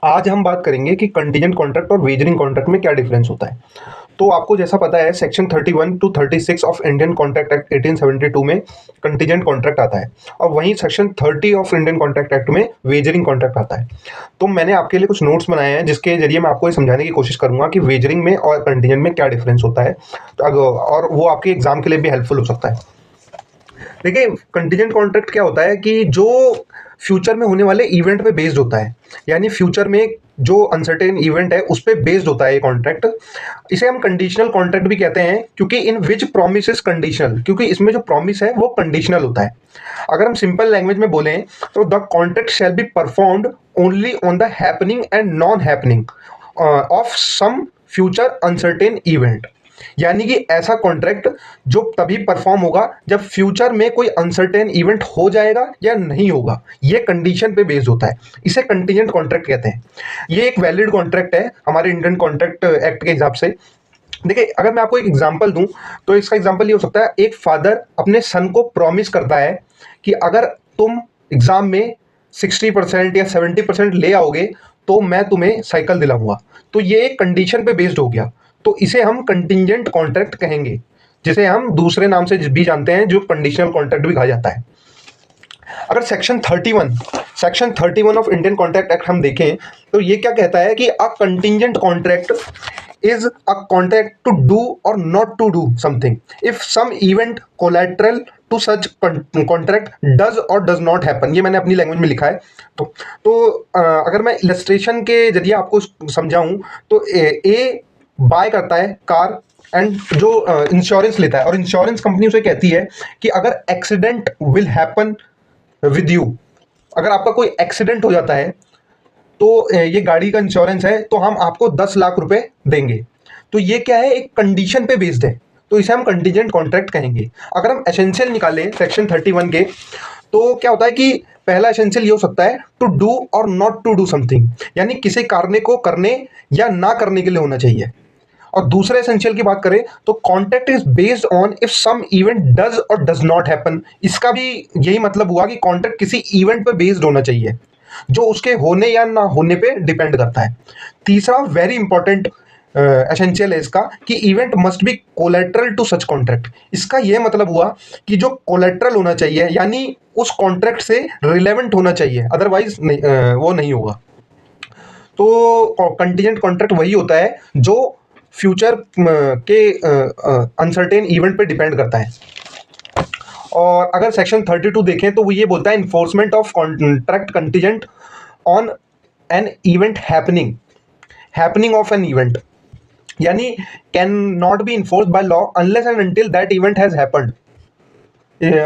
आज हम बात करेंगे कि कंटीजेंट कॉन्ट्रैक्ट और वेजरिंग कॉन्ट्रैक्ट में क्या डिफरेंस होता है। तो आपको जैसा पता है section 31 to 36 of Indian contract act 1872 में कंटीजेंट कॉन्ट्रैक्ट आता है और वहीं section 30 of Indian contract act में वेजरिंग कॉन्ट्रैक्ट आता है। तो मैंने आपके लिए कुछ नोट्स बनाए हैं जिसके जरिए मैं आपको ये समझाने की कोशिश करूंगा कि वेजरिंग में और कंटीजेंट में क्या डिफरेंस होता है, और वो आपके एग्जाम के लिए भी हेल्पफुल हो सकता है। देखिए, कंटीजेंट कॉन्ट्रैक्ट क्या होता है कि जो फ्यूचर में होने वाले इवेंट पे बेस्ड होता है, यानी फ्यूचर में जो अनसर्टेन इवेंट है उस पे बेस्ड होता है ये कॉन्ट्रैक्ट। इसे हम कंडीशनल कॉन्ट्रैक्ट भी कहते हैं क्योंकि इन विच प्रॉमिस इज कंडीशनल, क्योंकि इसमें जो प्रॉमिस है वो कंडीशनल होता है। अगर हम सिंपल लैंग्वेज में बोलें तो the contract shall be performed only on the happening and non happening of some future uncertain event, यानी कि ऐसा कॉन्ट्रैक्ट जो तभी परफॉर्म होगा जब फ्यूचर में कोई अनसर्टेन इवेंट हो जाएगा या नहीं होगा। ये कंडीशन पे बेस्ड होता है, इसे कंटीजेंट कॉन्ट्रैक्ट कहते हैं। ये एक वैलिड कॉन्ट्रैक्ट है हमारे इंडियन कॉन्ट्रैक्ट एक्ट के हिसाब से। देखिए, अगर मैं आपको एक एग्जांपल दूं तो इसका एग्जांपल ये हो सकता है, एक फादर अपने सन को प्रॉमिस करता है कि अगर तुम एग्जाम में 60% या 70% ले आओगे तो मैं तुम्हें साइकिल दिलाऊंगा। तो ये एक कंडीशन पे बेस्ड हो गया, तो इसे हम कंटीजेंट कॉन्ट्रैक्ट कहेंगे, जिसे हम दूसरे नाम से भी जानते हैं, जो कंडीशनल कॉन्ट्रैक्ट भी कहा जाता है। अगर section 31 of Indian contract act हम देखें तो ये क्या कहता है कि a contingent contract is a contract to do or not to do something if some event collateral to such contract does or does not happen. ये मैंने अपनी लैंग्वेज में लिखा है। अगर मैं इलस्ट्रेशन के जरिए आपको समझाऊं तो ए बाय करता है कार एंड जो इंश्योरेंस लेता है, और इंश्योरेंस कंपनी उसे कहती है कि अगर accident will happen with you, अगर आपका कोई एक्सीडेंट हो जाता है तो ये गाड़ी का इंश्योरेंस है तो हम आपको 10 लाख रुपए देंगे। तो ये क्या है, एक कंडीशन पे बेस्ड है, तो इसे हम कंटीजेंट कॉन्ट्रैक्ट कहेंगे। अगर हम एसेंशियल निकालें सेक्शन 31 के, तो क्या होता है कि पहला एसेंशियल ये हो सकता है to do or not to do something, यानी किसी कार्य को करने या ना करने के लिए होना चाहिए। और दूसरे एसेंशियल की बात करें तो contract is based on if some event does or does not happen. इसका भी यही मतलब हुआ कि कॉन्ट्रैक्ट किसी इवेंट पे बेस्ड होना चाहिए जो उसके होने या ना होने पे डिपेंड करता है। तीसरा वेरी इंपॉर्टेंट एसेंशियल है इसका कि event must be collateral to such contract. इसका यह मतलब हुआ कि जो कोलेटरल होना चाहिए, यानी उस कॉन्ट्रैक्ट से रिलेवेंट होना चाहिए, अदरवाइज वो नहीं होगा। तो कंटीजेंट कॉन्ट्रैक्ट वही होता है जो फ्यूचर के अनसर्टेन इवेंट पे डिपेंड करता है। और अगर सेक्शन 32 देखें तो वो ये बोलता है enforcement of contract contingent on an event happening of an event, यानी can not be enforce by law unless and until that event has happened.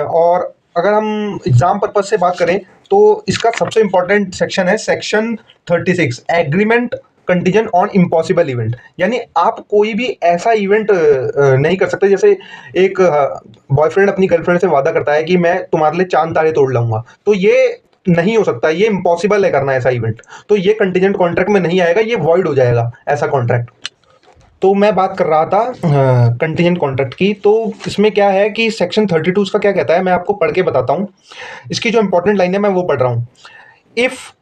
और अगर हम एग्जाम पर्पज से बात करें तो इसका सबसे इंपॉर्टेंट सेक्शन है section 36 agreement contingent on impossible event, यानी आप कोई भी ऐसा इवेंट नहीं कर सकते। जैसे एक बॉयफ्रेंड अपनी गर्लफ्रेंड से वादा करता है कि मैं तुम्हारे लिए चांद तारे तोड़ लाऊंगा, तो ये नहीं हो सकता, ये इम्पॉसिबल है करना ऐसा इवेंट, तो ये कंटीजेंट कॉन्ट्रैक्ट में नहीं आएगा, ये वॉइड हो जाएगा ऐसा कॉन्ट्रैक्ट। तो मैं बात कर रहा था कंटीजेंट कॉन्ट्रैक्ट की। तो इसमें क्या है कि सेक्शन 32 इसका क्या कहता है, मैं आपको पढ़ के बताता हूँ। इसकी जो इंपॉर्टेंट लाइन है मैं वो पढ़ रहा हूँ। If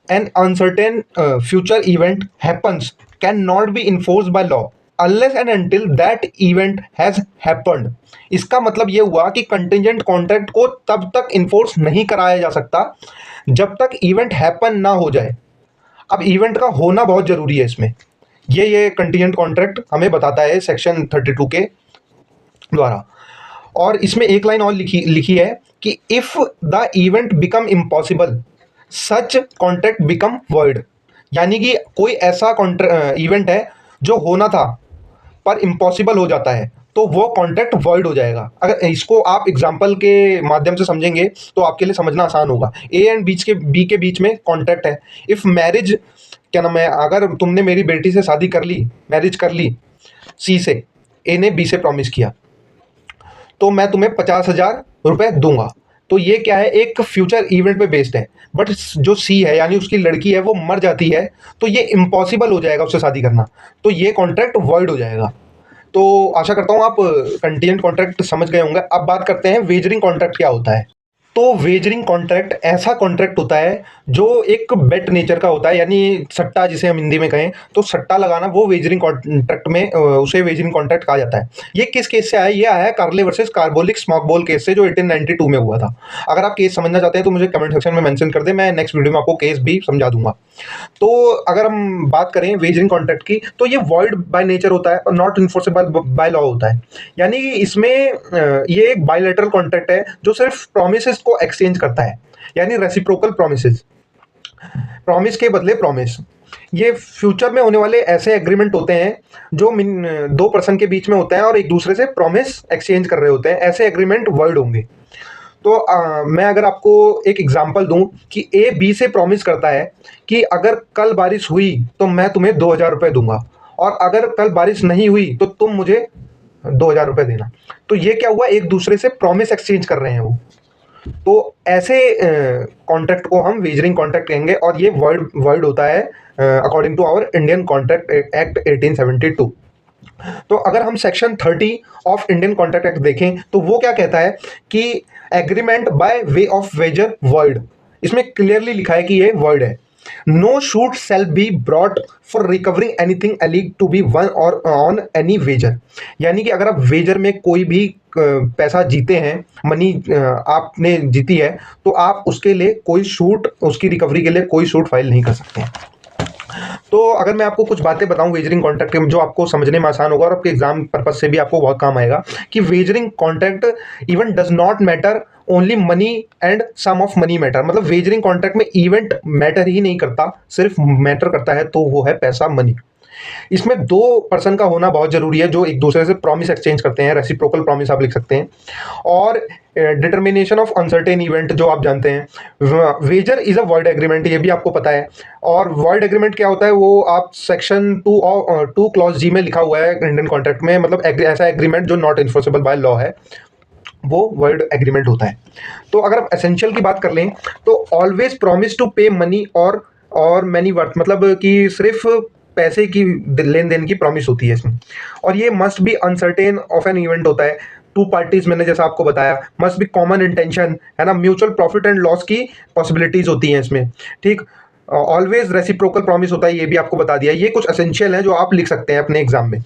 N uncertain future event happens can not B enforced bye law unless and until that event has happened. इसका मतलब ये हुआ कि कंटीजेंट कॉन्ट्रैक्ट को तब तक इन्फोर्स नहीं कराया जा सकता जब तक इवेंट हैपन ना हो जाए। अब इवेंट का होना बहुत जरूरी है इसमें, ये कंटीजेंट कॉन्ट्रैक्ट हमें बताता है सेक्शन 32 के द्वारा। और इसमें एक लाइन और लिखी है कि if the event become impossible such contract become void, यानी कि कोई ऐसा इवेंट है जो होना था पर इम्पॉसिबल हो जाता है तो वो कॉन्ट्रैक्ट वॉइड हो जाएगा। अगर इसको आप एग्जाम्पल के माध्यम से समझेंगे तो आपके लिए समझना आसान होगा। ए एंड बी के बीच में कॉन्ट्रैक्ट है। इफ मैरिज, क्या नाम है, अगर तुमने मेरी बेटी से शादी कर ली, मैरिज कर ली सी से, ए ने बी से प्रॉमिस किया, तो मैं तुम्हें 50,000 रुपए दूंगा। तो ये क्या है, एक फ्यूचर इवेंट पे बेस्ड है। बट जो सी है यानी उसकी लड़की है वो मर जाती है तो ये इम्पॉसिबल हो जाएगा उससे शादी करना, तो ये कॉन्ट्रैक्ट वॉइड हो जाएगा। तो आशा करता हूँ आप कंटीजेंट कॉन्ट्रैक्ट समझ गए होंगे। अब बात करते हैं वेजरिंग कॉन्ट्रैक्ट क्या होता है। तो वेजरिंग कॉन्ट्रैक्ट ऐसा कॉन्ट्रैक्ट होता है जो एक बेट नेचर का होता है, यानी सट्टा जिसे हम हिंदी में कहें तो सट्टा लगाना, वो वेजरिंग कॉन्ट्रैक्ट में उसे वेजरिंग कॉन्ट्रैक्ट कहा जाता है। ये किस केस से आया? ये आया है Carlill versus Carbolic Smoke Ball case से, जो 1892 में हुआ था। अगर आप केस समझना चाहते हैं तो मुझे कमेंट सेक्शन में मेंशन कर दें, मैं नेक्स्ट वीडियो में आपको केस भी समझा दूंगा। तो अगर हम बात करें वेजरिंग कॉन्ट्रैक्ट की, तो ये वॉइड बाय नेचर होता है और नॉट इन्फोर्सेबल बाय लॉ होता है। यानी कि इसमें ये एक बायलैटरल कॉन्ट्रैक्ट है जो सिर्फ प्रोमिसेस को एक्सचेंज करता है, यानी रेसिप्रोकल प्रोमिसेस, प्रॉमिस के बदले प्रॉमिस। ये फ्यूचर में होने वाले ऐसे एग्रीमेंट होते हैं जो दो पर्सन के बीच में होते हैं और एक दूसरे से प्रॉमिस एक्सचेंज कर रहे होते हैं, ऐसे एग्रीमेंट वर्ड होंगे। तो मैं अगर आपको एक एग्जांपल दूं कि ए बी से प्रॉमिस करता है कि अगर कल बारिश हुई तो मैं तुम्हें 2,000 रुपये दूंगा, और अगर कल बारिश नहीं हुई तो तुम मुझे 2,000 रुपये देना। तो ये क्या हुआ? एक दूसरे से प्रॉमिस एक्सचेंज कर रहे हैं वो। तो ऐसे कॉन्ट्रैक्ट को हम वेजरिंग कॉन्ट्रैक्ट कहेंगे, और ये वर्ड होता है according to our Indian contract act 1872। तो अगर हम section 30 of Indian contract act देखें तो वो क्या कहता है कि agreement by way of Vaser word, इसमें क्लियरली लिखा है कि ये वर्ड है। Know shoot cell be brought for recovering anything एलीग to be one और ऑन एनी वेजर। यानी कि अगर आप वेजर में कोई भी पैसा जीते हैं, मनी आपने जीती है, तो आप उसके लिए कोई शूट, उसकी रिकवरी के लिए कोई शूट फाइल नहीं कर सकते हैं। तो अगर मैं आपको कुछ बातें बताऊं वेजरिंग कॉन्ट्रैक्ट के, जो आपको समझने में आसान होगा और आपके एग्जाम पर्पज से भी आपको बहुत काम आएगा, कि wagering contract even does not matter, only money and sum of money matter. मतलब वेजरिंग कॉन्ट्रैक्ट में इवेंट मैटर ही नहीं करता, सिर्फ मैटर करता है तो वो है पैसा, मनी। इसमें दो पर्सन का होना बहुत जरूरी है जो एक दूसरे से प्रॉमिस एक्सचेंज करते हैं, रेसिप्रोकल प्रॉमिस आप लिख सकते हैं। और डिटर्मिनेशन ऑफ अनसर्टेन इवेंट, जो आप जानते हैं। Wager is a word agreement, ये भी आपको पता है। और वर्ड एग्रीमेंट क्या होता है वो आप सेक्शन 2 क्लॉज जी में लिखा हुआ है इंडियन कॉन्ट्रैक्ट में, मतलब ऐसा एग्रीमेंट जो नॉट इन्फोर्सेबल बाय लॉ है, वो वर्ड एग्रीमेंट होता है। तो अगर आप एसेंशियल की बात कर लें तो ऑलवेज प्रॉमिस टू पे मनी और मनी वर्थ, मतलब कि सिर्फ पैसे की लेन देन की प्रॉमिस होती है इसमें। और ये must be uncertain of an event होता है। टू पार्टीज, मैंने जैसा आपको बताया, मस्ट बी कॉमन इंटेंशन, है ना, म्यूचुअल प्रॉफिट एंड लॉस की पॉसिबिलिटीज होती हैं इसमें, ठीक। ऑलवेज रेसिप्रोकल प्रॉमिस होता है, ये भी आपको बता दिया। ये कुछ एसेंशियल है जो आप लिख सकते हैं अपने एग्जाम में।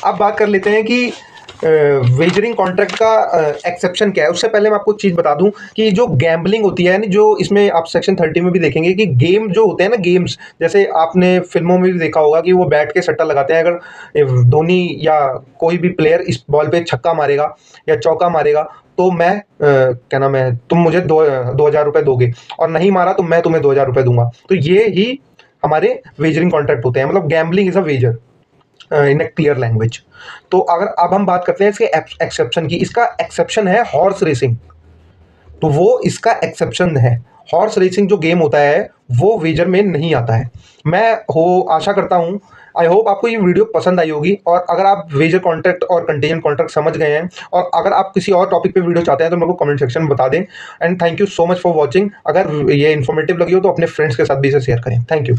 अब बात कर लेते हैं कि वेजरिंग कॉन्ट्रैक्ट का एक्सेप्शन क्या है। उससे पहले मैं आपको चीज़ बता दूं कि जो गैम्बलिंग होती है, यानी जो इसमें आप सेक्शन 30 में भी देखेंगे कि गेम जो होते हैं ना, गेम्स, जैसे आपने फिल्मों में भी देखा होगा कि वो बैठ के सट्टा लगाते हैं। अगर धोनी या कोई भी प्लेयर इस बॉल पे छक्का मारेगा या चौका मारेगा तो मैं क्या नाम है, तुम मुझे 2,000 रुपये दोगे, और नहीं मारा तो मैं तुम्हें 2,000 रुपये दूंगा। तो ये ही हमारे वेजरिंग कॉन्ट्रैक्ट होते हैं, मतलब gambling is a wager in a clear language. तो अगर अब हम बात करते हैं इसके एक्सेप्शन की, इसका एक्सेप्शन है हॉर्स रेसिंग। तो वो इसका एक्सेप्शन है। हॉर्स रेसिंग जो गेम होता है वो वेजर में नहीं आता है। मैं आशा करता हूँ, आई होप आपको ये वीडियो पसंद आई होगी। और अगर आप वेजर कॉन्ट्रैक्ट और कंटीजेंट कॉन्ट्रैक्ट समझ गए हैं, और अगर आप किसी और टॉपिक पे वीडियो चाहते हैं तो मेरे को कमेंट सेक्शन में बता दें। And thank you so much for watching. अगर ये इन्फॉर्मेटिव लगी हो तो अपने फ्रेंड्स के साथ भी इसे शेयर करें। Thank you.